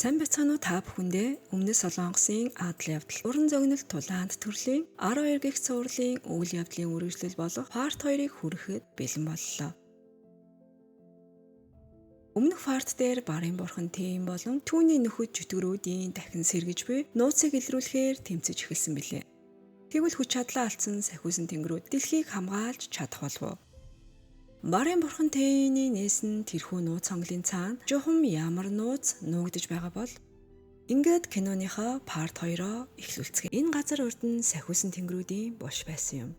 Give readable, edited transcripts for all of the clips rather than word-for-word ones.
Сайн бацгаана уу та бүхэндээ өмнөд Солонгосын адал явдал уран зөгнөлт тулаанд төрлийн 12 гих цувралын үйл явдлын үргэлжлэл болох part 2-ыг хүрэхэд бэлэн боллоо. Өмнөх part дээр барын бурхан Тэйн болон түүний нөхөд жүтгэрүүдийн дахин сэргэж буй нууцыг илрүүлэхээр тэмцэж эхэлсэн билээ. Тэгвэл хүч чадлаа алдсан сахиусан тэнгэрүүд дэлхийг хамгаалж чадах болов уу? Барын бурхан Тэйний нээс нь тэрхүү нууц сонголын цаана жухам ямар нууц нуугдж байгаа бол ингээд киноныхоо part 2-оо эхлүүлцгээе. Энэ газар урд нь сахиусан тэнгэрүүдийн булш байсан юм.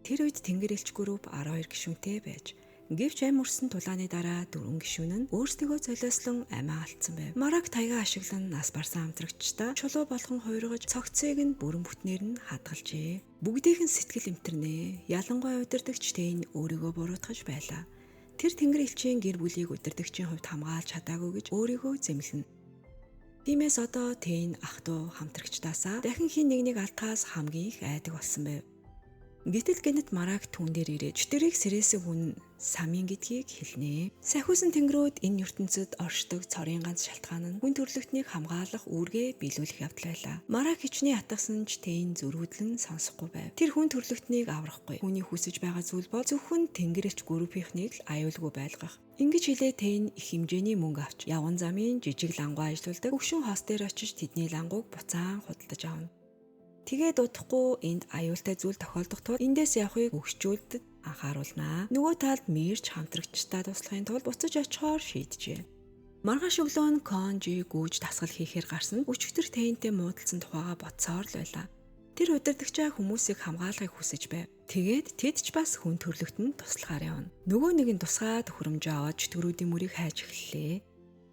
Тэр үед тэнгэр элч групп 12 гишүүнтэй байж гэвч ам өрсөн тулааны дараа 4 гишүүн нь өөрсдөө золиослон амиа алдсан байв. Мараг таяга ашиглан нас барсан амтрагчдаа чулуу болгон хуйргаж цогцыг нь бүрэн бүтнээр нь хадгалжээ. Бүгдийнх нь сэтгэл эмтэрнэ. Ялангуяа удирдагч Тэйн өөрийгөө буруутгаж байлаа. Тэр тэнгэр элчийн гэр бүлийг удирдагчийн хувьд хамгаалж чадаагүй гэж өөрийгөө зэмлэнэ. Тиймээс одоо Тэйн ах トゥ хамтрагчдаасаа дахин хин нэгнийг алдхаас хамгийн их айдаг болсон байв. Гэтэл гэнэт Мараг түүн дээр ирээд чөтгөрийг сэрээсээ хүн самын гэдгийг хэлнэ. Сахиусан тэнгэрүүд энэ ертөнцид оршдог цорын ганц шалтгаан нь хүн төрлөختнийг хамгаалах үүргээ биелүүлэх явдал байлаа. Мараг хичнээн ятгсан ч Тэйн зөрүүдлэн сонсохгүй байв. Тэр хүн төрлөختнийг аврахгүй. Хүний хүсэж байгаа зүйл бол зөвхөн тэнгэрэлч группийнхнийг л аюулгүй байлгах. Ингэж хэлээ Тэйн их хэмжээний мөнгө авч явган замын жижиг лангуу ажилуулдаг хөвшин хоос дээр очиж тэдний лангууг буцаан худалдаж авна. Тэгээд удахгүй энд аюултай зүйл тохиолдох тул эндээс явахыг өгчүүлдэд анхааруулнаа. Нөгөө талд Мирч хамтрагчдаа туслахын тулд буцаж очихоор шийджээ. Маргааш өглөө нь Конжи гүйж тасгал хийхээр гарсан өчигдөр Тэйнтэй муудалцсан тухайга бодсоор л байлаа. Тэр удирдагчаа хүмүүсийг хамгаалахыг хүсэж байв. Тэгээд тэд ч бас хүн төрлөختөнд туслахаар явна. Нөгөө нэг нь тусгаад хөрөмжөө аваад чөтгөрүүдийн мөрийг хайж эхэллээ.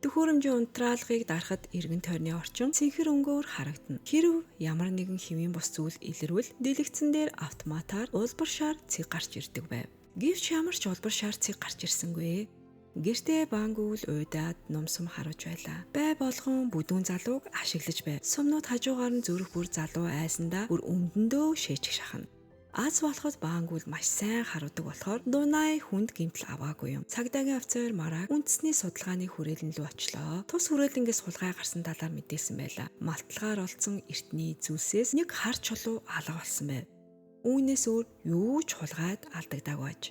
Төхөөрөмжийн унтраалгыг дарахад эргэн тойрны орчин цэнхэр өнгөөр харагдана. Хэрв ямар нэгэн хэвийн бус зүйл илэрвэл дэлгэцэн дээр автоматар улбар шар цэг гарч ирдэг байв. Гэвч ямар ч улбар шар цэг гарч ирсэнгүй. Гэртээ бангүүл уйдаад нумсам харуулж байлаа. Бай болгон бүдүүн залууг ашиглаж байв. Сумнууд хажуугаар нь зүрх бүр залуу айсандаа бүр өмдөндөө шээчих шахна. Аз болоход баангүүл маш сайн харуудаг болохоор Дунай хүнд гэмтэл аваагүй юм. Цагдаагийн офицер Мараг үндэсний судалгааны хүрээлэн рүү очлоо. Тус хүрээлэнгээс хулгай гарсан талаар мэдээлсэн байлаа. Малтлагаар олдсон эртний зүйлсээс нэг хар чулуу алга болсон байв. Үүнээс өөр юу ч хулгайд алдагдаагүй аж.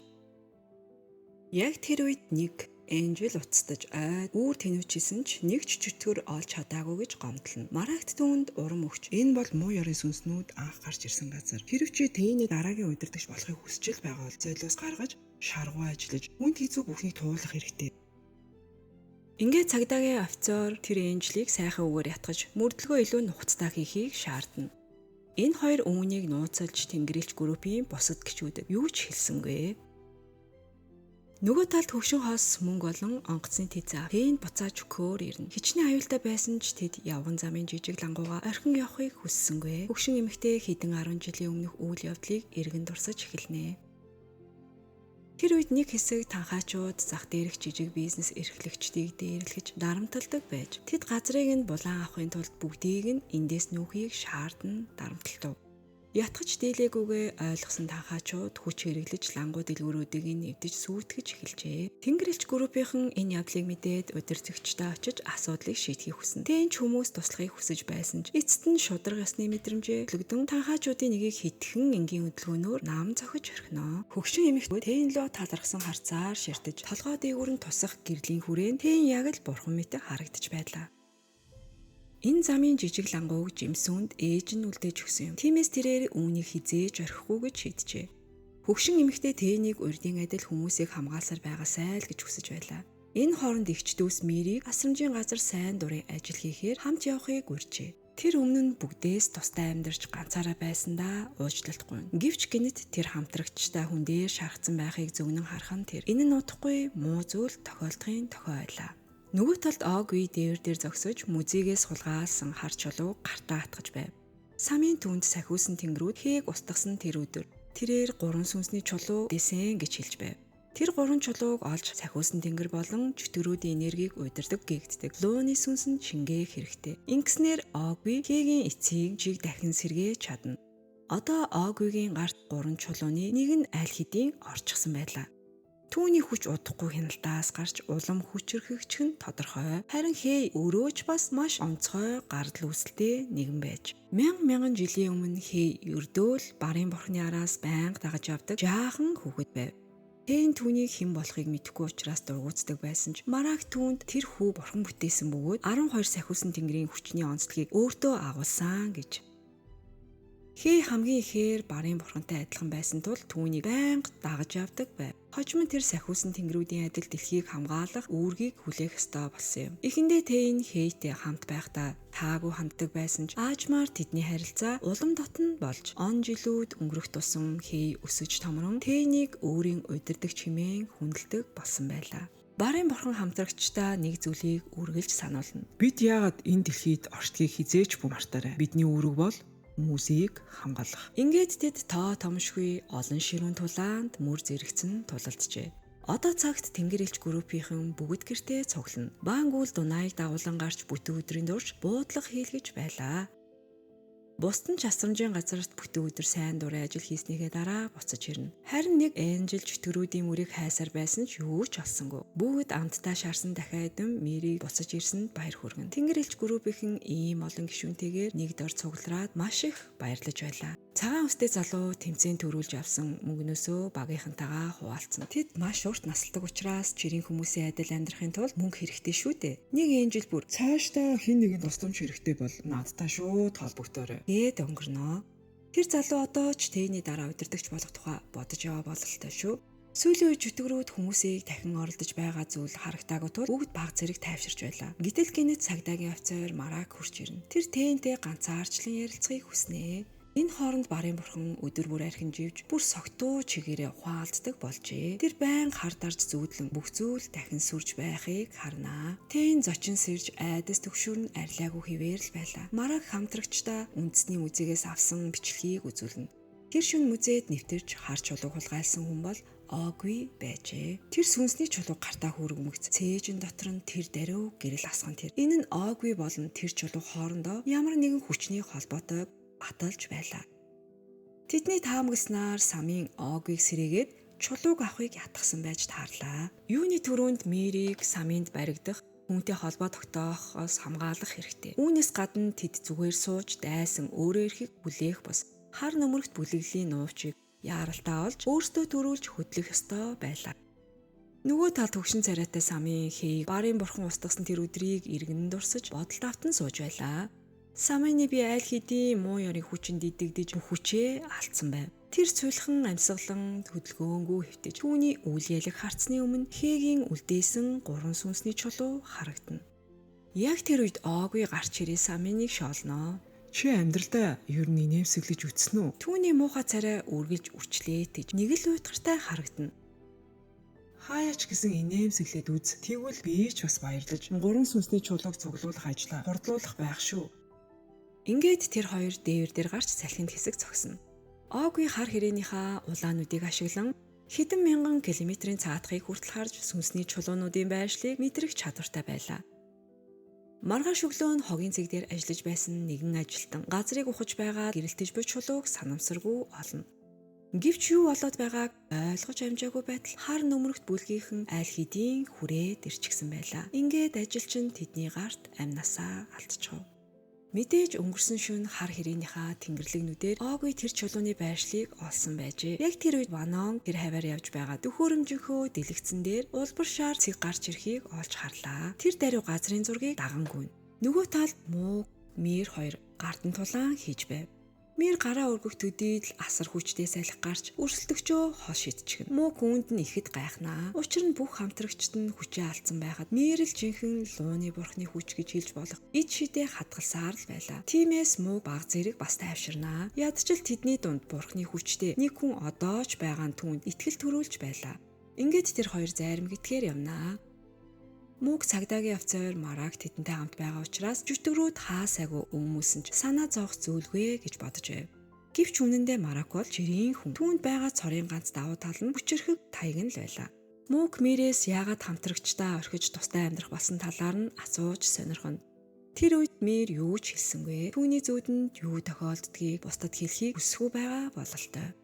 Яг тэр үед нэг Энжел уцтаж үүр тэнүүчсэн ч нэг ч чөтгөр олж чадаагүй гэж гомдлно. Марагт түүнд урам өгч энэ бол муу ёрын сүнснүүд анх гарч ирсэн газар. Хэрвээ Тэйнийг дараагийн удирдагч болохыг хүсэж байгаа бол золиос гаргаж шаргуу ажиллаж үнд хийцүү бүхнийг туулах хэрэгтэй. Ингээд цагдаагийн офицер тэр Энжелийг сайхан үгээр ятгаж мөрдлөгөө илүү нухацтай хийхийг шаардна. Энэ хоёр үүнийг нууцалж тэнгэрэлч группийн бусад гишүүдэд юу ч хэлсэнгүй. Нөгөө талд хөвшин хоос мөнгө болон онгоцны тэзээ Тэйнд буцааж өгөхөөр ирнэ. Хичнээн аюултай байсан ч тэд явган замын жижиг лангууга орхин явахыг хүссэнгүй. Хөвшин эмэгтэй хэдэн 10 жилийн өмнөх үйл явдлыг эргэн дурсаж эхэлнэ. Тэр үед нэг хэсэг танхаачууд зах дээрх жижиг бизнес эрхлэгчдийг дээрлэж дарамталдаг байж тэд газрыг нь булаан авахын тулд бүгдийг нь эндээс нүүхийг шаардна дарамталтав. Ятгах дийлээгүйгээ ойлгосон танхаачууд хүч хэрэглэж лангуу дэлгүүрүүдийг нэвдэж сүйтгэж эхэлжээ. Тэнгэрэлч группийнхэн энэ явдлыг мэдээд удирдагчдаа очиж асуудлыг шийдэхийг хүснэ. Тэйнч хүмүүс туслахыг хүсэж байсан ч эцэст нь шударга ёсны мэдрэмжээ төлөгдөн танхаачуудын нэгийг хитгэн энгийн хөдөлгөөнөөр нам зохиж орхино. Хөгшин эмэгтэй Тэйн лөө талархсан харцаар ширтэж толгой дээгүүр нь тусах гэрлийн хүрээнд Тэйн яг л бурхан мэт харагдаж байлаа. Энэ замын жижиг лангууг жимсүнд ээж нь үлдээж өгсөн юм. Тиймээс тэрээр үүнийг хизээж орхихгүй гэж шийджээ. Хөгшин эмэгтэй Тэйнийг урдын адил хүмүүсийг хамгаалсаар байгаасай л гэж хүсэж байлаа. Энэ хооронд эгч дүүс Мирийг асрамжийн газар сайн дурын ажил хийхээр хамт явахыг урьжээ. Тэр өмнө нь бүгдээс тустай амьдарч ганцаараа байсандаа уучлалтгүй. Гэвч гэнэт тэр хамтрагчтай хүн дээр шаргацсан байхыг зөгнөн харах нь тэр. Энэ нь утгагүй муу зүйл тохиолдохын тохио байлаа. Нөгөө талд Огви дээвэр дээр зогсож мүзийгээс хулгаалсан хар чулуу гартаа атгаж байв. Самын түнд сахиусан тэнгэрүүд хээг устгасан тэр өдөр тэрээр 3 сүнсний чулуу дэсэн гэж хэлж байв. Тэр 3 чулууг олж сахиусан тэнгэр болон чөтгөрүүдийн энергийг удирдаг гэгддэг. Лууны сүнс нь шингээх хэрэгтэй. Ингэснээр Огви хэгийн эцгийг жиг дахин сэргээж чадна. Одоо Огвигийн гарт 3 чулууны нэг нь аль хэдийн орчихсон байлаа. Түүний хүч удахгүй хяналтаас гарч улам хүчрхэгч нь тодорхой. Харин Хэй өөрөө ч бас маш онцгой гардал үүсэлтэй нэгэн байж. Мянган жилийн өмнө Хэй ердөөл барын бурхны араас байнга дагаж явдаг жаахан хүүхэд байв. Хэн түүнийг хэн болохыг мэдэхгүй учраас дургуутдаг байсан ч Марак түүнд тэр хүү бурхан бүтээсэн бөгөөд 12 сахиусан тэнгэрийн хүчний онцлогийг өөртөө агуулсан гэж. Хэй хамгийн ихээр барын бурхантай адилхан байсан тул түүнийг байнга дагаж явдаг байв. Хожим нь тэр сахиусан тэнгэрүүдийн адил дэлхийг хамгаалах үүргийг хүлээх ёстой болсон юм. Эхэндээ Тэйн Хэйтэй хамт байхдаа таагүй ханддаг байсан ч аажмаар тэдний харилцаа улам дотн болж он жилүүд өнгөрөх тусам Хэй өсөж томрон Тэйнийг өөрийн удирдагч хэмээн хүндэлдэг болсон байлаа. Барын бурхан хамтрагчдаа нэг зүйлийг үргэлж сануулна. Бид яагаад энэ дэлхийд орчдгийг хизээч мартаарай. Бидний үүрэг бол хүмүүсийг хамгаалах. Ингээд тэд тоо томшгүй олон ширүүн тулаанд мөр зэрэгцэн тулалджээ. Одоо цагт Тэнгэр элч группийнхэн бүгд гэртээ цуглана. Баангүүл Дунаыг дагуулan гарч бүтэн өдрийн турш буудлага хийлгэж байлаа. Бусдын ч асрамжийн газарт бүтэн өдөр сайн дурын ажил хийснийхээ дараа буцаж ирнэ. Харин нэг энжил чөтгөрүүдийн мөрийг хайсаар байсан ч юу ч олсонгүй. Бүгд амттай шаарсан дахиад Мэрийг буцаж ирсэнд баяр хүргэн. Тэнгэр элч группийнхэн ийм олон гишүүнтэйгээр нэг дор цуглараад маш их баярлаж байлаа. Цагаан өстэй залуу тэмцээн төрүүлж авсан мөнгнөөсөө багийнхантайгаа хуваалцсан. Тэд маш урт насалдаг учраас жирийн хүмүүсийн адил амьдрахын тулд мөнгө хэрэгтэй шүү дээ. Нэг энжил бүр Цаашдаа хэн нэгэн тусламж хэрэгтэй бол надтай шууд холбогдоорой. гээд өнгөрнө. Тэр залуу одоо ч Тэйний дараа удирдагч болох тухай бодож яваа бололтой шүү. Сүүлийн үе жүтгэрүүд хүмүүсийг дахин оролдож байгаа зүйл харагдаагүй тул бүгд баг зэрэг тайвширч байлаа. Гэтэл гинэт цагдаагийн офицер Марак хурж ирнэ. Тэр Тэйнтэй ганцаарчлан ярилцахыг хүснэ. Энэ хооронд барын бурхан өдөр бүр архин живж бүр согтуу чигээрээ ухаалддаг болжээ. Тэр байнга хар дарж зүүдлэн бүх зүйл дахин сүрж байхыг харнаа. Тэйн зочин сэрж айдас төгшүүр нь арилаагүй хിവэр л байлаа. Марак хамтрагчдаа үндэсний музейгээс авсан бичлэгийг үзүүлнэ. Тэр шөнө музейд нэвтэрч хар чулууг хулгайлсан хүн бол Огви байжээ. Тэр сүнсний чулуу гартаа хүргэмэгц. Цээжин дотор нь тэр даруй гэрэл асган тэр. Энэ нь Огви болон тэр чулуу хоорондоо ямар нэгэн хүчний холбоотой баталж байлаа. Тэдний таамагснаар Самын Огвиг сэрээгээд чулууг авахыг ятгсан байж таарлаа. Юуны төрөнд Мэрийг Самынд баригдах, хүнтэй холбоо тогтоохоос хамгаалах хэрэгтэй. Үүнээс гадна тэд зүгээр сууж дайсан өөрөө эрхийг бүлээх бус хар нөмөрөгт бүлэглэлийн нуувчийг яаралтай олж өөртөө төрүүлж хөдлөх ёстой байлаа. Нөгөө талд хөгшин царайтай Самын Хэйг барын бурхан устгасан тэр өдрийг иргэн дурсаж бодолд автан сууж байлаа. Самыны би аль хэдийн муу ёрийн хүчинд идэгдэж хүчээ алдсан байв. Тэр цулхан амьсгалан хөдөлгөөнгүй хэвтэж түүний үйл ялэг харцны өмнө Хэйгийн үлдээсэн 3 сүнсний чулуу харагдана. Яг тэр үед Огви гарч ирээ Самыныг шоолноо. Чи амьдралдаа ер нь инээмсэглэж үтсэн үү? Түүний муухай царай үргэлж үрчлээ гэж нэг л уйтгартай харагдана. Хаяач гэсэн инээмсэглээд үз. Тэгвэл би ч бас баярлаж 3 сүнсний чулууг цуглуулах ажлаа хурдлуулах байх шүү. Ингээд тэр хоёр дээвэр дээр гарч салхинд хэсэг зогсно. Огви хар хэрээнийхээ улаануудыг ашиглан хэдэн мянган километрийн цаатахыг хүртэл харж сүнсний чулуунуудын байршлыг мэдрэх чадвартай байлаа. Маргааш өглөө нь хогийн цэг дээр ажиллаж байсан нэгэн ажилтан газрыг ухаж байгаа гэрэлтэж буй чулууг санамсаргүй олно. Гэвч юу болоод байгааг ойлгож амжаагүй байтал хар нөмөрөгт бүлгийнхэн аль хэдийн хүрээд ирчихсэн байлаа. Ингээд ажилчин тэдний гарт амнасаа алдчихв. Мэдээж өнгөрсөн шөнө хар хэрээнийхээ тэнгэрлэгнүүдээр Огви тэр чулууны байршлыг олсон байжээ. Яг тэр үед Ванон тэр хаваар явж байгаа дөхөөрөмжийнхөө дэлгэцэн дээр улбар шаар цэг гарч ирэхийг олж харлаа. Тэр даруй газрын зургийг даган гүйн. Нөгөө талд Мууг, Мэр хоёр гартан тулаан хийж байв. Мэр гараа өргөх төдийд л асар хүчтэй салхи гарч өрсөлдөгчөө хол шидчихнэ. Мууг үүнд нь ихэд гайхнаа. Учир нь бүх хамтрагчид нь хүчээ алдсан байхад Мэр л жинхэнэ лууны бурхны хүч гэж хэлж болох ид шидэ хадгалсаар л байлаа. Тиймээс Мууг баг зэрэг бас тайвширнаа. Ядчил тэдний дунд бурхны хүчтэй нэг хүн одоо ч байгаа нь түүнд итгэл төрүүлж байлаа. Ингээд тэр хоёр зарим гитгээр явнаа. Мууг цагдаагийн офицер Марак тэдэнтэй хамт байгаа учраас жүтгэрүүд хаасаагүй өөмүүлсэн ч санаа зовох зүйлгүй гэж бодож байв. Гэвч үнэндээ Марак бол жирийн хүн. Түүнд байгаа цорын ганц давуу тал нь хүчрхэг таяг нь л байлаа. Мууг Мэрээс яагаад хамтрагчдаа орхиж тустай амьдрах болсон талаар нь асууж сонирхоно. Тэр үед Мэр юу ч хэлсэнгүй. Түүний зүүдэнд юу тохиолддгийг бусдад хэлхийг хүсэхгүй байгаа бололтой.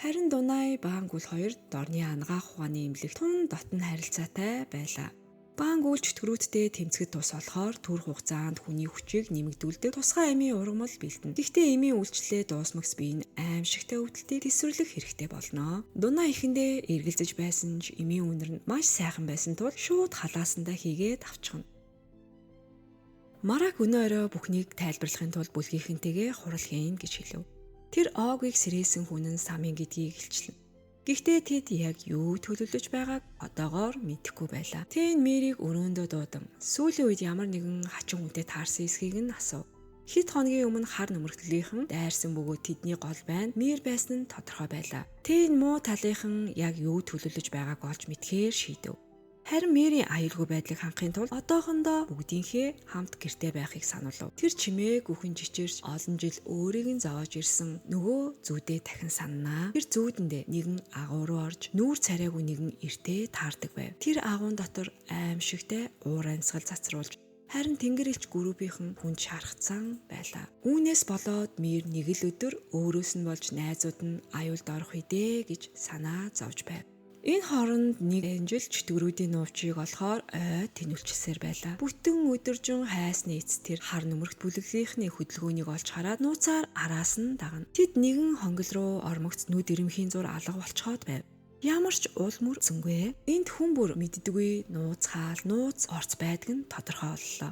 Харин Дунай Баангүл хоёр дорны ангаах ухааны эмнэлэг тун дотн харилцаатай байлаа. Баангүл чөтгөрүүдтэй тэмцэхэд тус болохоор түр хугацаанд хүний хүчийг нэмэгдүүлдэг тусгай эмийн ургамал бэлдэнэ. Гэхдээ эмийн үйлчлэлээ дуусмагс бие нь аимшигтай өвдөлтийг тэсвэрлэх хэрэгтэй болно. Дунай ихэндээ эргэлзэж байсан ч эмийн үнэр нь маш сайхан байсан тул шууд халаасандаа хийгээд авчихна. Марак өнөө орой бүхнийг тайлбарлахын тулд бүлгийнхэнтэйгээ хурал хийн гэж хэлв. Тэр Огийг сэрээсэн хүн нь Самын гэдгийг илчлэн. Гэхдээ тэд яг юу төлөвлөж байгааг одоогоор мэдэхгүй байлаа. Тэн Мэрийг өрөөндөө дуудан сүүлийн үед ямар нэгэн хачин хүнтэй таарсан эсхийг нь асуув. Хэд хоногийн өмнө хар нөмөртлийнхэн дайрсан бөгөөд тэдний гол байн Мэр байсан нь тодорхой байлаа. Тэн муу талынхан яг юу төлөвлөж байгааг олж мэдхээр шийдэв. Харин Мэрийн аюулгүй байдлыг хангахын тулд одоохондоо бүгдийнхээ хамт гэртээ байхыг сануулв. Тэр чимээг үхэн жичэрч олон жил өөрийг нь зовоож ирсэн нөгөө зүүдээ дахин сананаа. Тэр зүүдэндээ нэгэн агуу руу орж нүүр царайгүй нэгэн эртээ таардаг байв. Тэр агуун дотор аимшигтай уур амьсгал цацруулж харин тэнгэр элч группийнхэн хүнд шархацсан байлаа. Үүнээс болоод Мэр нэг л өдөр өөрөөс нь болж найзууд нь аюулд орох үедээ гэж санаа зовж байв. Энэ хооронд нэг анжил чөтгөрүүдийн нуувчийг олохоор тэнүүлчихсээр байлаа. Бүтэн өдөржин хайсны эц тэр хар нөмөрт бүлэглийнхний хөдөлгөөнийг олж хараад нууцаар араас нь дагна. Тэд нэгэн хонгил руу ормогц нүд ирэмхийн зур алга болцоход байв. Ямар ч уул мөрцөнгөө энд хүн бүр мэддэггүй нууц хаал нууц орц байдаг нь тодорхой боллоо.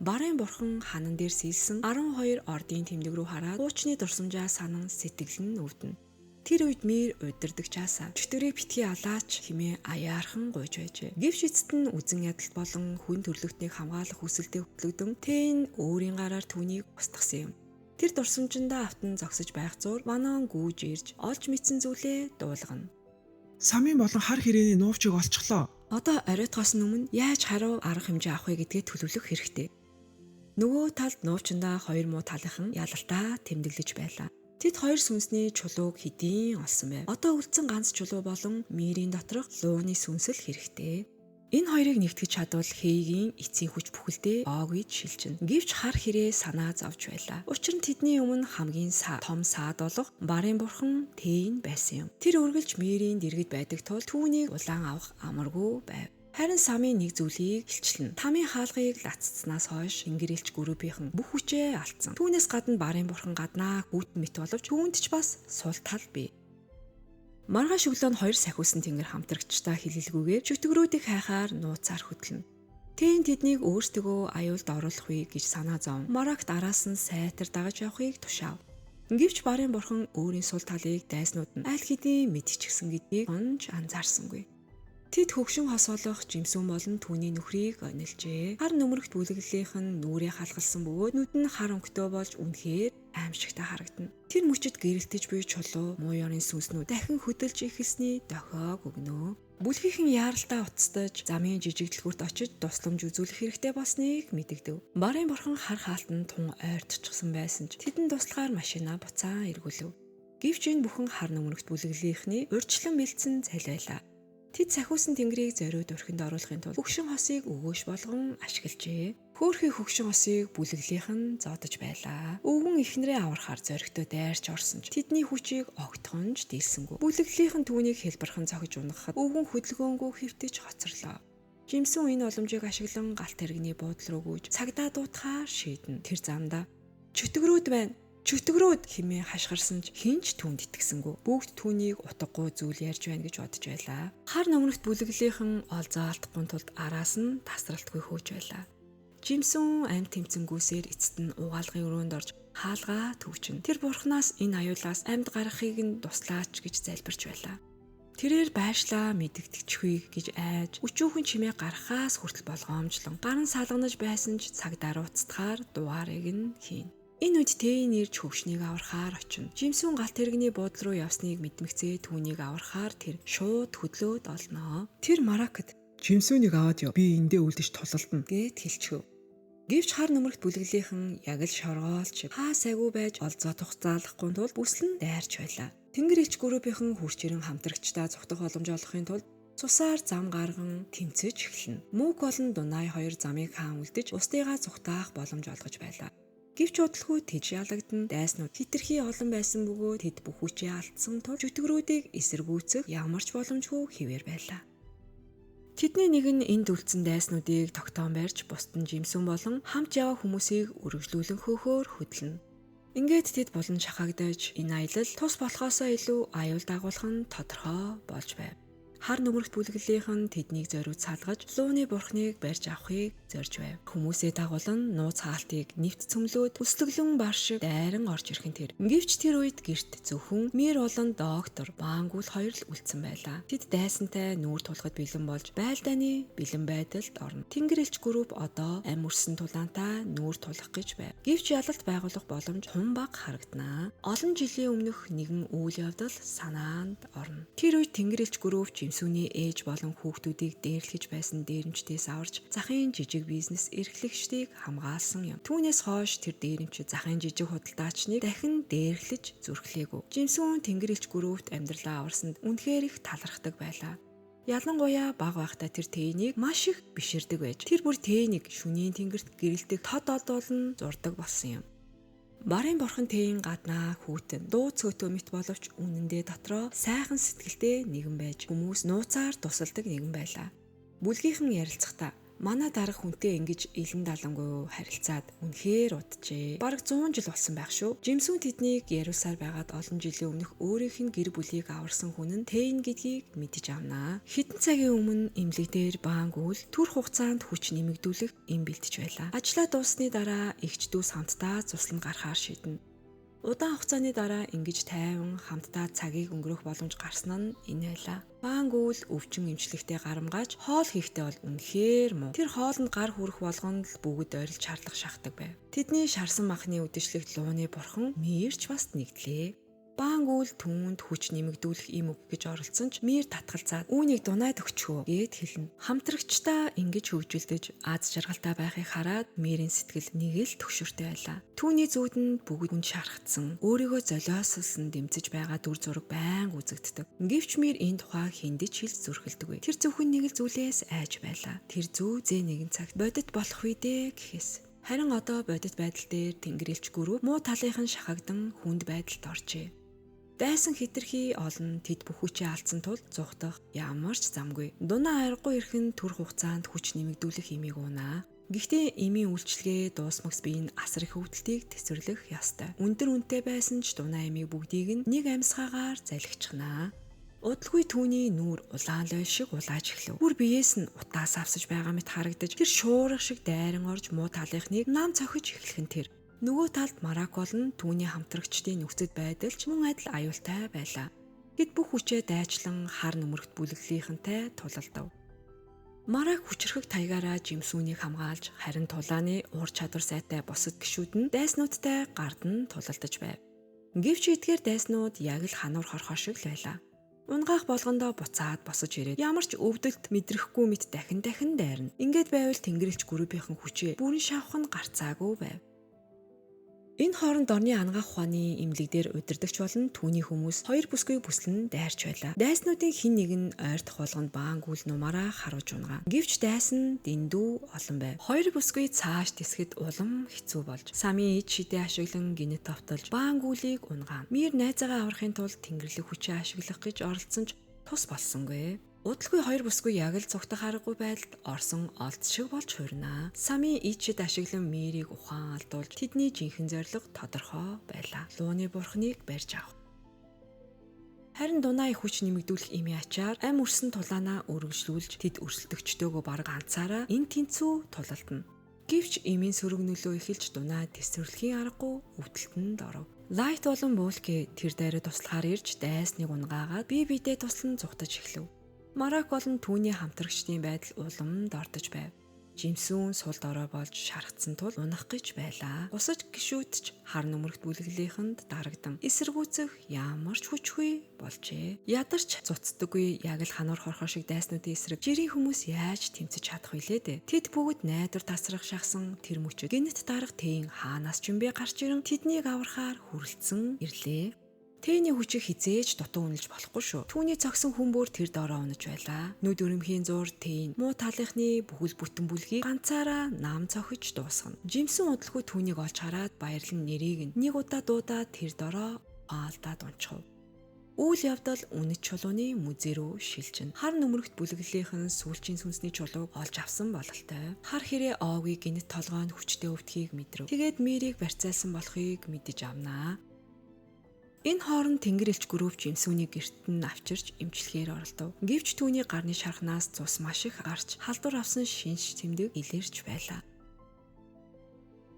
Барын бурхан ханан дээр сэлсэн 12 ордын тэмдэг рүү хараад хуучны дурсамжаа санан сэтгэл нь өвдөнө. Тэр үед Мэр удирдаг чаасаа чөтгөрийг битгий алаач хэмээн аяархан гуйж байжээ. Гэвч эцэст нь үзэн ядалт болон хүн төрлөختнийг хамгаалах хүсэлтэд хөтлөгдөн Тэн өөрийн гараар түүнийг устгасан юм. Тэр дурсамжиндаа автан зогсож байх зуур манан гүүж ирж олж мэдсэн зүйлээ дуулгана. Самын болон хар хэрээний нуувчийг олчихлоо. Одоо оройтгоос өмнө яаж харуу арга хэмжээ авах вэ гэдгээ төлөвлөх хэрэгтэй. Нөгөө талд нуувчиндаа хоёр муу талынхан ялалтаа тэмдэглэж байлаа. Тэд хоёр сүнсний чулууг хэдийн олсон байв. Одоо үлдсэн ганц чулуу болон Мэрийн доторх лууны сүнсэл хэрэгтэй. Энэ хоёрыг нэгтгэж чадвал Хейгийн эцсийн хүч бүхэлдээ Огийг шилжинэ. Гэвч хар хэрээ санаа зовж байлаа. Учир нь тэдний өмнө хамгийн том саад болох Барын бурхан Тэн байсан юм. Тэр үргэлж Мэрийн дэргэд байдаг тул түүнийг улаан авах амаргүй байв. Харин Самын нэг зүйлийг илчлэн тамийн хаалгыг лаццснаас хойш Тэнгэрэлч группийнхэн бүх хүчээ алдсан. Түүнээс гадна Барын бурхан гаднаа гүйтэн мэт боловч түүнд ч бас сул тал бий. Маргааш өглөө нь хоёр сахиусан тэнгэр хамтрагчтай хилэлгүйгээр чөтгөрүүдийг хайхаар нууцаар хөдлөнө. Тэн тэднийг өөрсдөө аюулд оруулах вэ гэж санаа зовн. Марагт араас нь сайтар дагаж явахыг тушаав. Гэвч Барын бурхан өөрийн сул талыг дайснууд нь аль хэдийн мэдчихсэн гэдгийг онж анзаарсангүй. Тэд хөгшин хос болох жимсүүн болон түүний нөхрийг онилжээ. Хар нөмөрөгт бүлэглэлийнх нь нүрээ халгалсан бөгөөд нүд нь хар өнгөтэй болж үнэхээр аимшигтай харагдана. Тэр мөчөд гэрэлтэж буй чулуу муу ёрын сүнснүүд дахин хөдөлж эхэлсний дохиог өгнө. Бүлгийнхэн яаралтай уцтаж замын жижиг дэлгүүрт очиж тусламж үзүүлэх хэрэгтэй болсныг мэдэгдэв. Барын бурхан хар хаалтанд тун ойртчихсан байсан ч тэдэнд туслахаар машинаа буцаан эргүүлв. Гэвч энэ бүхэн хар нөмөрөгт бүлэглэлийнхний урьдчилан бэлдсэн цаль байлаа. Тэд сахиусан тэнгэрийг зориуд өрхөнд оруулахын тулд хөгшин хосыг өгөөш болгон ашиглажээ. Хөөхий хөгшин хосыг бүлэглийнх нь зоодож байлаа. Өвгөн эхнэрээ аврахаар зоригтой дайрч орсон ч тэдний хүчийг огтхонж дийлсэнгүй. Бүлэглийнх нь түүнийг хэлбархан цохиж унахад өвгөн хөдөлгөөнгөө хэвтэж хоцорлоо. Жимсүүн энэ боломжийг ашиглан галт тэрэгний буудлын руу гүйж цагдаа дуутахаар шийдэн. Тэр замдаа чөтгөрүүд байна. Чөтгөрөөд хэмээн хашгирсан ч хинч түүнд итгэсэнгүй. Бүгд түүнийг утгагүй зүйл ярьж байна гэж бодож байлаа. Хар нөмөрт бүлэглийнхэн олзоо алдахгүй тулд араас нь тасралтгүй хөөж байлаа. Жимсүүн амт тэмцэнгүүсээр эцэст нь угаалгын өрөөнд орж хаалгаа төвчнө. Тэр бурхнаас энэ аюулаас амьд гарахыг нь туслаач гэж залбирч байлаа. Тэрээр байшлаа мэдэгдэчихвээ гэж айж өчүүхэн чимээ гарахаас хүртэл болгоомжлон гарын салганаж байсан ч цагдаа уцтахаар дугаарыг нь хийн. Энэ үед Тэн ирж хөвшнийг аврахаар очино. Жимсүүн галт тэрэгний буудлын руу явсныг мэдмэгцээ түүнийг аврахаар тэр шууд хөдлөөд олноо. Тэр Маракт Жимсүүнийг аваад яв. Би эндээ үлдэж тулалдана гэд хэлчихв. Гэвч хар нөмөрт бүлэглийнхэн яг л шоргоолч хаа сайгүй байж олзоо тухцаалахгүй тул бүслэн дайрч байлаа. Тэнгэр элч группийнхэн хурц ирэн хамтрагчдаа зүгтэх боломж олохын тулд цусаар зам гарган тэмцэж эхэлнэ. Мөг болон Дунай хоёр замыг хаан үлдэж устдыгаа зүгтаах боломж олгож байлаа. Гэвч удалгүй тэд ялагдана. Дайснууд хитрхи олон байсан бөгөөд тэд бүх хүчээ алдсан тул жүтгэрүүдийг эсэргүүцэх ямар ч боломжгүй хэвээр байлаа. Тэдний нэг нь энд үлдсэн дайснуудыг тогтоон барьж бусд нь жимсүн болон хамт яваа хүмүүсийг үргэлжлүүлэн хөөхөөр хөдлөнө. Ингээд тэд болон шахагдаж энэ аялал тус болохоосоо илүү аюул дагуулах нь тодорхой болж байв. Хар нүмерхт бүлэглэлийнх нь тэднийг зориуд салгаж лууны бурхныг барьж авахыг зорж байв. Хүмүүсээ дагуулan нууц хаалтыг нэвт цөмлөөд өслөглөн бар шиг дайран орж ирхэн тэр. Гэвч тэр үед гэрт зөвхөн Мир болон доктор Баангүл хоёр л үлдсэн байлаа. Тэд дайсантай нүүр тулахад бэлэн болж байлдааны бэлэн байдалд орно. Тэнгэр элч групп одоо ам өрсөн тулаантай нүүр тулах гэж байв. Гэвч ялалт байгуулах боломж хун бага харагданаа. Олон жилийн өмнөх нэгэн үйл явдал санаанд орно. Тэр үед тэнгэр элч групп Жимсүний ээж болон хүүхдүүдийг дээрлэж байсан дээрэмчдээс аварч захын жижиг бизнес эрхлэгчдийг хамгаалсан юм. Түүнээс хойш тэр дээрэмчид захын жижиг худалдаачныг дахин дээрлэж зүрхлээгүй. Жимсүн тэнгэр элч группт амьдралаа аварсанд үнэхээр их талархдаг байлаа. Ялангуяа бага байхдаа тэр тээнийг маш их биширдэг байж тэр бүр тээнийг шүнийн тэнгэрт гэрэлтэх тод олдуулан зурдаг болсон юм. Барын бурхан тээний гаднаа хүүтэн дуу цөөтөө мэт боловч үнэндээ дотроо сайхан сэтгэлтэй нэгэн байж хүмүүс нууцаар тусалдаг нэгэн байлаа. Бүлгийнхэн ярилцахдаа манай дарга хүнтэй ингэж илэн далангуй харилцаад үнэхээр уджээ. Бараг 100 жил болсон байх шүү. Жимсүн тэднийг яриусаар байгаад олон жилийн өмнөх өөрийнх нь гэр бүлийг аварсан хүн нь Тэйн гэдгийг мэдэж авнаа. Хэдэн цагийн өмнө эмнэлэг дээр Баангүл түр хугацаанд хүч нэмэгдүүлэх эм бэлтэж байлаа. Ажлаа дууссаны дараа эгч дүү самтдаа цуслан гарахаар шийднэ. Удаан хугацааны дараа ингэж тайван хамтдаа цагийг өнгөрөх боломж гарсан нь энэ байлаа. Баангүл өвчин эмчлэгтэй гарамгааж хоол хийхдээ бол үнэхээр муу. Тэр хоолнд гар хүрэх болгонд л бүгд ойролж шаарлах шахдаг байв. Тэдний шарсан махны үдэшлэгт лууны бурхан Мирч бас нэгдлээ. Баангүл түүнд хүч нэмэгдүүлэх юм үг гэж оролцсон ч Мир татгалзаад үүнийг дунаад өгчхөө гэд хэлнэ. Хамтрагчдаа ингэж хөвжүүлдэж аз жаргалтай байхыг хараад Мирийн сэтгэл нэг л төгшөртэй байлаа. Түүний зүүд нь бүгд хүн шархацсан, өөрийгөө золиослсон дэмцэж байгаа дүр зураг байнга үзэгддэг. Гэвч Мир энэ тухай хүндэж хэлж зүрхэлдэггүй. Тэр зөвхөн нэг л зүйлээс айж байлаа. Тэр зүү зээ нэгэн цагт бодит болох үедээ гэхээс. Харин одоо бодит байдал дээр тэнгэр элч групп муу талынхан шахагдан хүнд байдалд оржээ. Дайсан хитрхи олон тэд бүх хүчээ алдсан тул зугтах ямар ч замгүй. Дунаа аргагүй эрхэн түр хугацаанд хүч нэмэгдүүлэх имийг уунаа. Гэхдээ эмийн үйлчлэгээ дуусмагс биеийн асар их өвдөлтийг тэсвэрлэх ёстой. Өндөр үнэтэй байсан ч дунаа эмийг бүгдийг нь нэг амьсгаагаар залхичнаа. Удалгүй түүний нүүр улаан лой шиг улааж эхлэв. Бүр биеэс нь утаас авсаж байгаа мэт харагдаж тэр шуурга шиг дайран орж муу талынхныг нам цохиж эхлэх нь тэр. Нөгөө талд Маракол нь түүний хамтрагчдын нөхцөл байдал ч мөн адил аюултай байлаа. Гэт бүх хүчээ дайчлан хар нүмерхт бүлэглэлийнхэнтэй тулалдав. Марак хүчрхэг таягаараа Жимсүнийг хамгаалж харин тулааны уур чадвар сайтай босод гишүүд нь дайснуудтай гард нь тулалдаж байв. Гэвч эдгээр дайснууд яг л хануур хорхоо шиг л байлаа. Унгаах болгондоо буцаад босож ирээд ямар ч өвдөлт мэдрэхгүй мэт дахин дайрна. Ингээд байвал тэнгэрэлч группийнхэн хүчээ бүрэн шавах нь гарцаагүй байв. Энэ хооронд орны ангаах ухааны эмнэлэг дээр удирдахч болон түүний хүмүүс хоёр бүсгүй бүслэн дайрч байлаа. Дайснуудын хин нэг нь ойртох болгонд Баангүл нумаараа харуулж унгаа. Гэвч дайсан дэндүү олон байв. Хоёр бүсгүй цааш тисгэд улам хэцүү болж самын ид шидээ ашиглан гинэт товтолж Баангүлийг унгаав. Мир найзаагаа аврахын тулд тэнгэрлэг хүчээ ашиглах гэж оролцсон ч тус болсонгүй. Удалгүй хоёр бүсгүй яг л цугтах аргагүй байдалд орсон олц шиг болж хуурнаа. Самын ичид ашиглан Мирийг ухаан алдуулж тэдний жинхэнэ зорилго тодорхой байлаа. Лууны бурхныг барьж авах. Харин дунаа их хүч нэмэгдүүлэх имийн ачаар ам өрсөн тулаанаа өргөжлүүлж тэд өрсөлдөгчдөөгөө бараг анцаараа эн тэнцүү тулалдана. Гэвч имийн сөрөг нөлөө эхэлж дунаа тэсвэрлэхийн аргагүй өвдөлтөнд оров. Лайт болон Булке тэр дайраа туслахаар ирж дайсныг унгаагаад бие биедээ туслан зүхтаж эхлэв. Марак болон түүний хамтрагчдын байдал улам дордож байв. Жимсүн сул дорой болж шархацсан тул унах гэж байлаа. Бусаж гişүүд ч хар нүмерхт бүлэглэлийнхэнд дарагдан эсэргүүцэх ямар ч хүчгүй болжээ. Ядарч цуцдаггүй яг л хануур хорхоо шиг дайснуудын эсрэг жирийн хүмүүс яаж тэмцэж чадах вүлээ дээ. Тэд бүгд найдвар тасрах шахсан тэр мөчөд гинэт дарга Тэйн хаанаас ч юм бэ гарч ирэн тэднийг аврахаар хүрлцэн ирлээ. Тэний хүчийг хизээж дутуу үнэлж болохгүй шүү. Түүний цогсон хүмүүр тэр доороо унаж байлаа. Нүд өрөмхийн зуур Тэн муу талынхны бүхэл бүтэн бүлгийг ганцаараа нам цохиж дуусгана. Жимсэн удалгүй түүнийг олж хараад баярлан нэрийг нэг удаа дуудаад тэр доороо хаалдаад унчихв. Үйл явдал үнэт чулууны музей рүү шилжин. Хар нөмрөгт бүлэглэлийнхэн сүүлчийн сүнсний чулууг олж авсан бололтой. Хар хэрэг Огийн гинэт толгойн хүчтэй өвдөхийг мэдрэв. Тэгээд Мэрийг барьцаалсан болохыг мэдэж авнаа. Энэ хооронд тэнгэр элч гөрөөв жимсүүний герт нь авчирч эмчлэхээр оролдов. Гэвч түүний гарны шархнаас цус маш их гарч халдвар авсан шинж тэмдэг илэрч байлаа.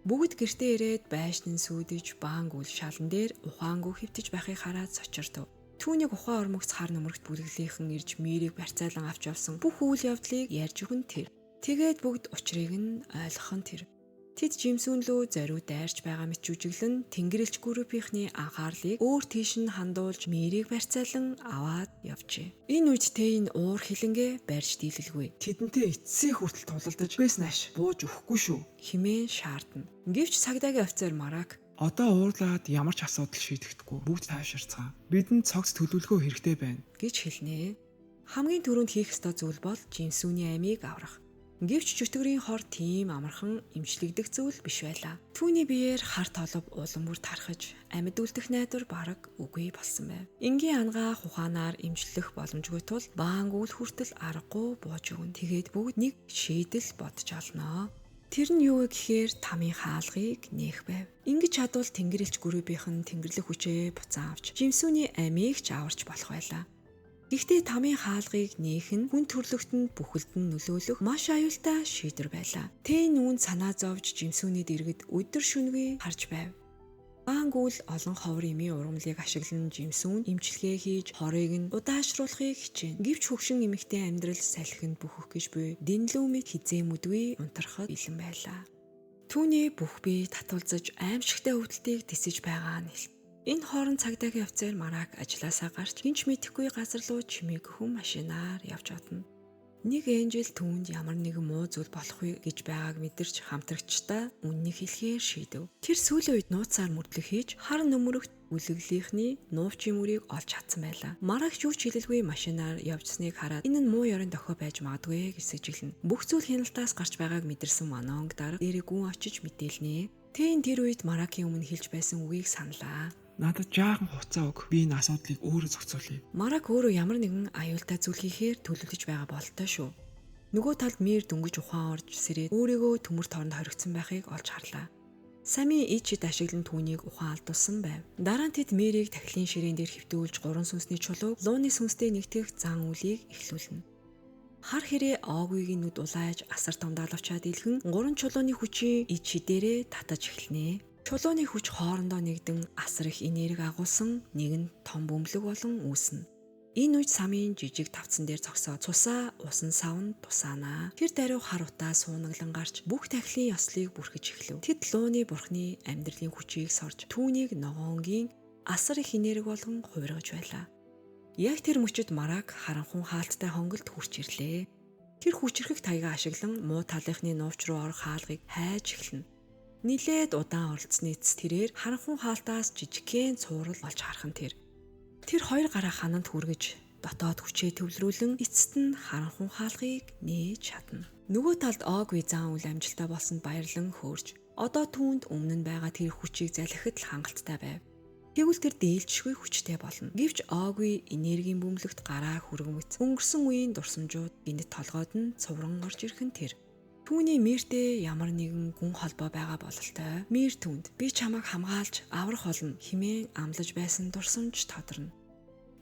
Бүгд гэртээ ирээд байшин сүйдэж банг үл шалан дээр ухаангүй хөвтөж байхыг хараад сочирдов. Түүнийг ухаан ормогц хар нөмрөгт бүлэглэлийнхэн ирж Мэрийг барьцаалан авч явсан бүх үйл явдлыг ярьж өгөн тэр. Тэгээд бүгд учрыг нь ойлгохон тэр. Тэд жимсүүн лөө зориуд дайрч байгаа мэт жүжиглэн тэнгэрэлч группийнхний анхаарлыг өөр тийш нь хандуулж Мэрийг барьцаалан аваад явжээ. Энэ үед Тэн уур хилэнгээ барьж дийлэлгүй. Тэдэнтэй эцсийн хүртэл тулалдаж бэс нааш бууж өгөхгүй шүү. Химээ шаардна. Гэвч цагдаагийн офицер Марак Одоо уурлаад ямар ч асуудал шийдэхдэггүй. Бүгд тайвширцгаа. Бидэнд цогц төлөвлөгөө хэрэгтэй байна гэж хэлнэ. Хамгийн түрүүнд хийх ёстой зүйл бол жимсүүний амийг аврах. Гэвч чөтгөрийн хор тийм амархан эмчлэгдэх зүйл биш байлаа. Түүний биеэр хар толб улам бүр тархаж амьд үлдэх найдвар бараг үгүй болсон байв. Энгийн ангаа ухаанаар эмчлэх боломжгүй тул баанг үл хүртэл аргагүй бууж өгнө. Тэгээд бүгд нэг шийдэл бодож олноо. Тэр нь юу вэ гэхээр тамийн хаалгыг нээх байв. Ингэж чадвал тэнгэрэлч группийнхэн тэнгэрлэг хүчээ буцаан авч жимсүүний амийг ч аварч болох байлаа. Гэхдээ тамийн хаалгыг нээх нь хүн төрлөختөнд бүхэлд нь нөлөөлөх маш аюултай шийдвэр байлаа. Тэн үүнд санаа зовж жимсүүний дэргэд өдөр шөнөгүй харж байв. Банг үл олон ховор эмийн ургамлыг ашиглан жимсүүн эмчилгээ хийж хорыг нь удаашруулахыг хичээнэ. Гэвч хөгшин эмэгтэй амьдрал салхинд бүхэх гэж буй дэнлүү мэд хизээмүдгүй унтрахад бэлэн байлаа. Түүний бүх бие татуулзаж аимшигтай өвдөлтийг тэсэж байгаа нь хэлв. Энэ хооронд цагдаагийн офицер Марак ажилласаа гарч хинч мэдэхгүй газар руу чимээг хүн машинаар явж одно. Нэг энжил түүнд ямар нэгэн муу зүйл болох вэ гэж байгааг мэдэрч хамтрагчтай үннийг хэлэхээр шийдэв. Тэр сүүлийн үед нууцаар мөрдлөг хийж хар нөмрөгт бүлэглэлийнхний нуувчийн мөрийг олж чадсан байлаа. Марак юу ч хэлэлгүй машинаар явжсныг хараад энэ нь муу ёрын дохио байж магадгүй гэж сэжиглэнэ. Бүх зүйл хяналтаас гарч байгааг мэдэрсэн Манонг дарга дээрээ гүн очиж мэдээлнэ. Тэн тэр үед Маракийн өмнө хэлж байсан үгийг саналаа. Надад жаахан хуцаа өг. Би энэ асуудлыг өөрөө зохицуулъя. Марак өөрөө ямар нэгэн аюултай зүйл хийхээр төлөвлөж байгаа бололтой шүү. Нөгөө талд Мэр дөнгөж ухаан орж сэрээд өөрийгөө төмөр торонд хоригдсан байхыг олж харлаа. Самийн ичид ашиглан түүнийг ухаан алдуулсан байв. Дараа нь тэд Мэрийг тахилын ширээн дээр хэвтүүлж гурван сүнсний чулууг лууны сүнстэй нэгтгэх зан үлийг эхлүүлнэ. Хар хэрэг Огийн нүд улааж асар томдаалавчаад илхэн гурван чулууны хүчийн ичидээрээ татаж эхэлнэ. Чулууны хүч хоорондоо нэгдэн асар их энерги агуулсан нэгэн том бөмбөлөг болон үүснэ. Энэ үед самын жижиг тавцан дээр зогсоод цусаа усан савн тусаанаа. Тэр даруй хар утаа суунаглан гарч бүх тахилын ёслыг бүрхэж эхлэв. Тэд лууны бурхны амьдралын хүчийг сорж түүнийг ногоонгийн асар их энерги болгон хувиргаж байлаа. Яг тэр мөчид Марак харанхуй хаалттай хонголд хурч ирлээ. Тэр хүчрхэг таяга ашиглан муу талынхны нууч руу орох хаалгыг хайж эхэлнэ. Нилээд удаан оролцсны эцэс тэрээр харанхуй хаалтаас жижигхэн цуурал олж харах нь тэр. Тэр хоёр гараа хананд хүргэж дотоод хүчээ төвлөрүүлэн эцэст нь харанхуй хаалгыг нээж чадна. Нөгөө талд Оги зан үл амжилттай болсонд баярлан хөөрж одоо түүнд өмнө нь байгаа тэр хүчийг залхихад л хангалттай байв. Тэгвэл тэр дээлжшгүй хүчтэй болно. Гэвч Оги энергийн бөмбөлөгт гараа хүргэмэц өнгөрсөн үеийн дурсамжууд гинэт толгойд нь цувран орж ирэх нь тэр. Түүний Мэртэй ямар нэгэн гүн холбоо байгаа бололтой. Мэр түүнд би чамайг хамгаалж аврах болно хэмээн амлаж байсан дурсамж тодорно.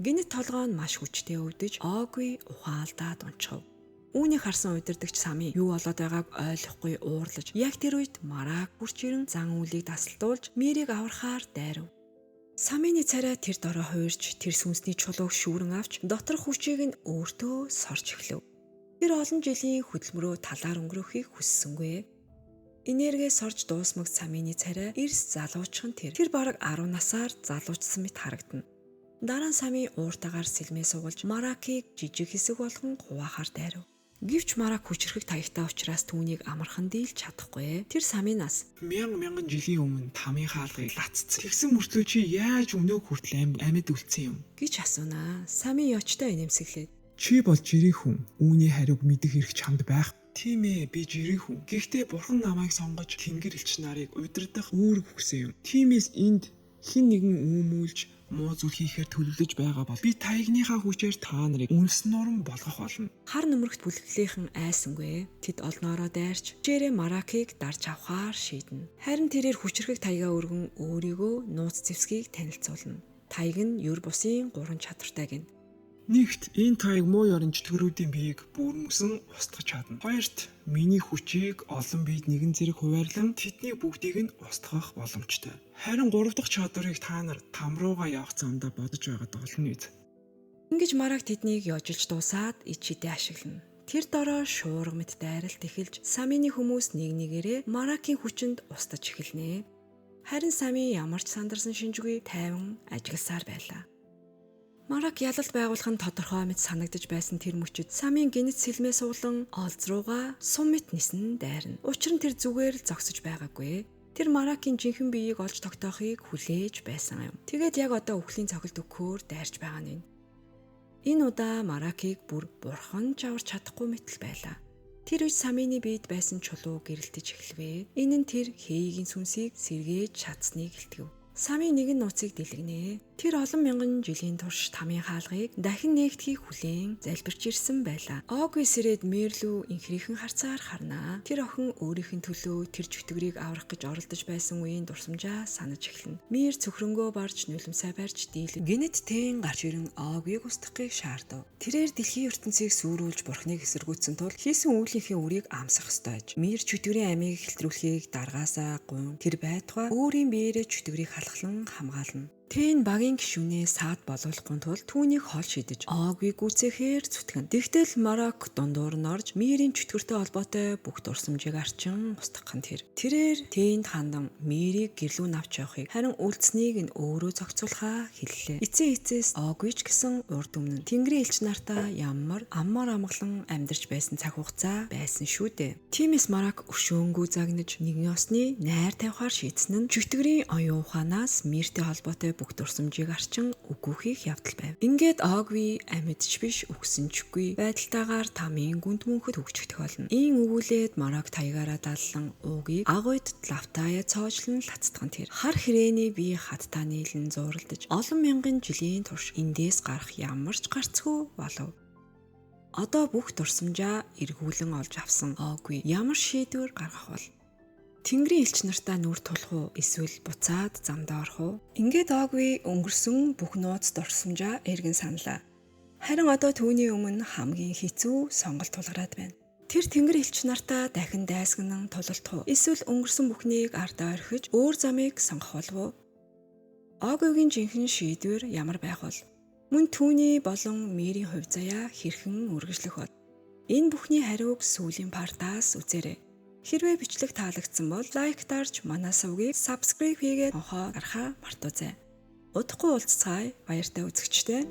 Гинэт толгой нь маш хүчтэй өвдөж Оги ухаалдаад унчихв. Үүнийг харсан удирдагч Сами юу болоод байгааг ойлгохгүй уурлаж яг тэр үед Марак хүрч ирэн зан үлийг дасалтуулж Мэрийг аврахаар дайрав. Самины царай тэр дорой хуурж тэр сүнсний чулууг шүүрэн авч доторх хүчийг нь өөртөө сорж эхлэв. Тэр олон жилийн хөдөлмөрөө талаар өнгөрөхийг хүссэнгүй. Энергиээс сорж дуусмаг Самины царай эрс залуучхан тэр. Тэр бараг 10 насаар залуучсан мэт харагдана. Дараа нь Сами ууртаагаар сэлмээ сугалж Маракийг жижиг хэсэг болгон хуваахаар дайрав. Гэвч Марак хүчрхэг таягтай учраас түүнийг амархан дийлж чадахгүй. Тэр Саминаас мянган жилийн өмнө тамийн хаалгыг лацсан. Тэгсэн мөртлөө чи яаж өнөө хүртэл амьд үлдсэн юм гэж асуунаа. Сами ёчтой инэмсэглээд чи бол жирийн хүн. Үүний хариуг мэдэх хэрэг чамд байх. Тийм ээ, би жирийн хүн. Гэхдээ бурхан намайг сонгож тэнгэр элч нарыг удирдах үүрэг өгсөн юм. Тиймээс энд хэн нэгэн үүмүүлж муу зүйл хийхээр төлөвлөж байгаа бол би таягныхаа хүчээр та нарыг үнс нуран болгох болно. хар нөмрөгт бүлэглэлийнхэн айсангүй. Тэд олноороо дайрч жирээ Маракийг дарж авахаар шийднэ. Харин тэрээр хүчрхэг таяга өргөн өөрийгөө нууц зэвсгийг танилцуулна. Таяг нь юр бусын 3 чадвартай гин. Нэгт энэ таяг муу ёрын чөтгөрүүдийн биеийг бүрмөсөн устгах чадна. Хоёрт миний хүчийг олон биед нэгэн зэрэг хуваарлан тэдний бүгдийг нь устгах боломжтой. Харин 3 дахь чадварыг та нар там руугаа явах замдаа бодож байгаад олно үед. Ингэж Марак тэднийг ёжилж дуусаад ичидээ ашиглана. Тэр дороо шуурга мэт дайралт эхэлж Самины хүмүүс нэг нэгээрээ Маракийн хүчинд устж эхэлнэ. Харин Сами ямар ч сандарсан шинжгүй тайван ажигласаар байлаа. Марак ялалт байгуулах нь тодорхой мэт санагдаж байсан тэр мөчид Самийн гинэт сэлмээ суулан олз руугаа сум мэт нисэн дайрна. Учир нь тэр зүгээр л зогсож байгаагүй. Тэр Маракийн жинхэнэ биеийг олж тогтоохыг хүлээж байсан юм. Тэгээд яг одоо өхлийн цохилт өгөхөөр дайрч байгаа нь. Энэ удаа Маракийг бүр бурхан аварч чадахгүй мэтэл байлаа. Тэр үе Самины биед байсан чулуу гэрэлтэж эхлэвэ. Энэ нь тэр хээгийн сүнсийг сэргээж чадсныг хэлтгэв. Сами нэгэн нууцыг дэлгэнэ. Тэр олон мянган жилийн турш тамийн хаалгыг дахин нээгдэхийг хүлээн залбирч ирсэн байлаа. Оггүй сэрээд Мерлүү инхрийнхэн харцаар харнаа. Тэр охин өөрийнх нь төлөө тэр чөтгөрийг аврах гэж оролдож байсан үеийн дурсамжаа санаж эхэлнэ. Мер цөхрөнгөө барж нулимсаа барьж дийлэн гинэт тэн гарч ирэн Оггийг устгахыг шаардав. Тэрээр дэлхийн ертөнцийг сүрүүлж бурхныг эсэргүүцсэн тул хийсэн үйлийнхээ үрийг амсах ёстой аж. Мер чөтгөрийн амийг хэлтрүүлэхийг даргаасаа гун тэр байтугай өөрийн биеэрээ чөтгөрийг халахлан хамгаална. Тэн багийн гишүүнээ саад болуулахгүй тул түүнийг хол шидэж Оггийг гүйцэхээр зүтгэн. Тэгтэл Марак дундуур нь орж Мэрийн чөтгөртэй холбоотой бүх дурсамжийг арчин устгах нь тэр. Тэрээр тэнд хандан Мэрийг гэрлүүн авч явахыг харин үлдснийг нь өөрөө зохицуулахаа хэллээ. Эцээс Огвич гэсэн урд өмнө Тэнгэрийн элч нартаа ямар аммаар амгалан амьдарч байсан цаг хугацаа байсан шүү дээ. Тиймээс Марак өшөөнгүү загнаж нэгэн осны найр тавихаар шийдсэн нь чөтгөрийн оюун ухаанаас Мэртэй холбоотой бүх дурсамжийг арчин үгүйхийг явдал байв. Ингээд Огви амьдч биш өгсөнчгүй байдалтайгаар тамийн гүнт мөнхөд хөгжих болно. Ийн өгүүлээд Марак таягаараа даллан уугийг агуйд лавтая цоожлон лацдган тэр. Хар хэрээний бие хаттай нийлэн зууралдаж олон мянган жилийн турш эндээс гарах ямар ч гарцгүй болов. Одоо бүх дурсамжаа эргүүлэн олж авсан Огви ямар шийдвэр гаргах бол? Тэнгэрийн элч нартаа нүр тулах уу эсвэл буцаад замдаа орох уу? Ингээд Огви өнгөрсөн бүх нууц дурсамжаа эргэн саналаа. Харин одоо түүний өмнө хамгийн хэцүү сонголт тулгараад байна. Тэр тэнгэр элч нартаа дахин дайсагнан тулалдах уу? Эсвэл өнгөрсөн бүхнийг ардаа орхиж өөр замыг сонгох болов уу? Огвигийн жинхэнэ шийдвэр ямар байх бол? Мөн түүний болон Мэрийн хувь заяа хэрхэн үргэлжлэх бол? Энэ бүхний хариуг сүүлийн партаас үзээрэй. Хэрвээ бичлэг таалагдсан бол лайк дарж манай сувгийг subscribe хийгээд онхоо гарахаа мартаоцай. Удахгүй уулзцаая. Баяртай үзэгчтэй.